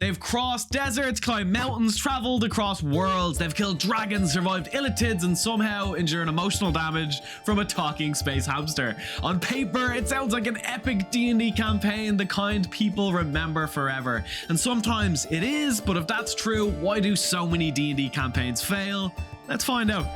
They've crossed deserts, climbed mountains, traveled across worlds. They've killed dragons, survived illitids, and somehow endured emotional damage from a talking space hamster. On paper, it sounds like an epic D&D campaign, the kind people remember forever. And sometimes it is, but if that's true, why do so many D&D campaigns fail? Let's find out.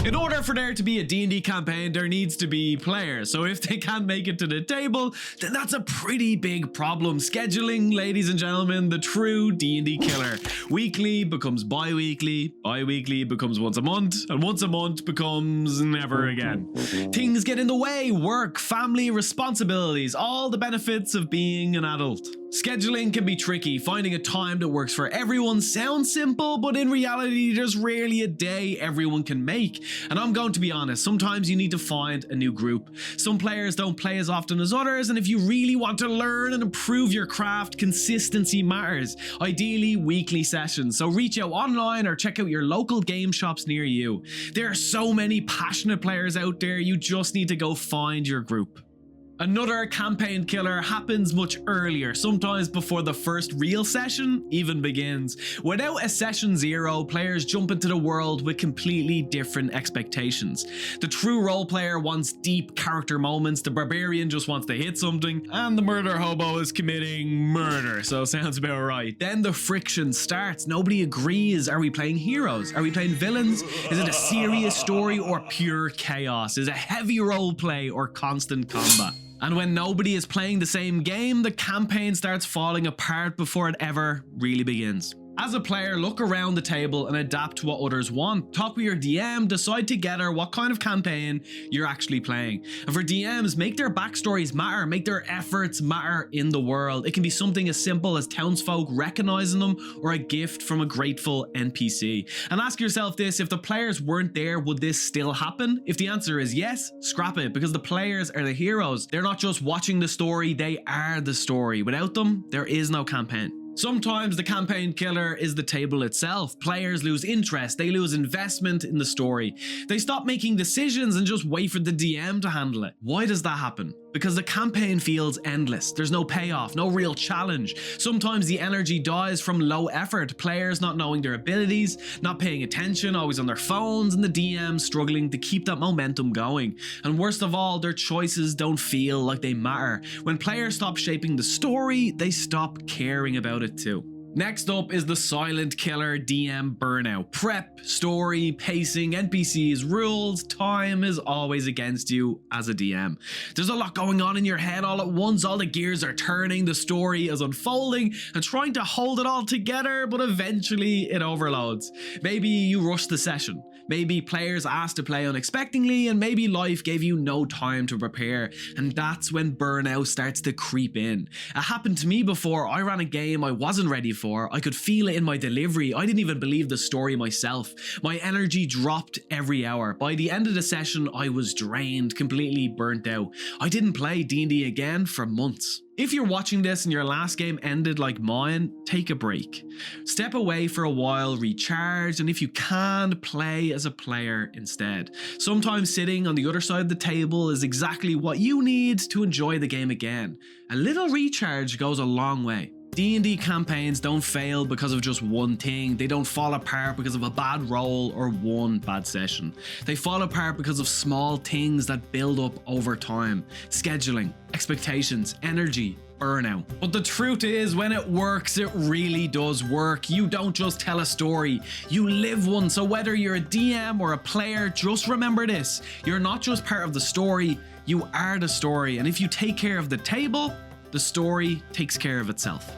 In order for there to be a D&D campaign, there needs to be players. So if they can't make it to the table, then that's a pretty big problem. Scheduling, ladies and gentlemen, the true D&D killer. Weekly becomes bi-weekly, bi-weekly becomes once a month, and once a month becomes never again. Things get in the way, work, family, responsibilities, all the benefits of being an adult. Scheduling can be tricky. Finding a time that works for everyone sounds simple, but in reality, there's rarely a day everyone can make. And I'm going to be honest, sometimes you need to find a new group. Some players don't play as often as others, and if you really want to learn and improve your craft, consistency matters. Ideally, weekly sessions. So reach out online or check out your local game shops near you. There are so many passionate players out there, you just need to go find your group. Another campaign killer happens much earlier, sometimes before the first real session even begins. Without a session zero, players jump into the world with completely different expectations. The true role player wants deep character moments, the barbarian just wants to hit something, and the murder hobo is committing murder, so sounds about right. Then the friction starts. Nobody agrees. Are we playing heroes? Are we playing villains? Is it a serious story or pure chaos? Is it heavy role play or constant combat? And when nobody is playing the same game, the campaign starts falling apart before it ever really begins. As a player, look around the table and adapt to what others want. Talk with your DM, decide together what kind of campaign you're actually playing. And for DMs, make their backstories matter, make their efforts matter in the world. It can be something as simple as townsfolk recognizing them or a gift from a grateful NPC. And ask yourself this, if the players weren't there, would this still happen? If the answer is yes, scrap it, because the players are the heroes. They're not just watching the story, they are the story. Without them, there is no campaign. Sometimes the campaign killer is the table itself. Players lose interest, they lose investment in the story. They stop making decisions and just wait for the DM to handle it. Why does that happen? Because the campaign feels endless. There's no payoff, no real challenge. Sometimes the energy dies from low effort, players not knowing their abilities, not paying attention, always on their phones, and the DM struggling to keep that momentum going. And worst of all, their choices don't feel like they matter. When players stop shaping the story, they stop caring about it too. Next up is the silent killer DM burnout. Prep, story, pacing, NPCs, rules, time is always against you as a DM. There's a lot going on in your head all at once, all the gears are turning, the story is unfolding and trying to hold it all together, but eventually it overloads. Maybe you rush the session. Maybe players asked to play unexpectedly, and maybe life gave you no time to prepare, and that's when burnout starts to creep in. It happened to me before. I ran a game I wasn't ready for. I could feel it in my delivery. I didn't even believe the story myself. My energy dropped every hour. By the end of the session, I was drained, completely burnt out. I didn't play D&D again for months. If you're watching this and your last game ended like mine, take a break. Step away for a while, recharge, and if you can, play as a player instead. Sometimes sitting on the other side of the table is exactly what you need to enjoy the game again. A little recharge goes a long way. D&D campaigns don't fail because of just one thing. They don't fall apart because of a bad roll or one bad session. They fall apart because of small things that build up over time. Scheduling, expectations, energy, burnout. But the truth is, when it works, it really does work. You don't just tell a story, you live one. So whether you're a DM or a player, just remember this. You're not just part of the story, you are the story. And if you take care of the table, the story takes care of itself.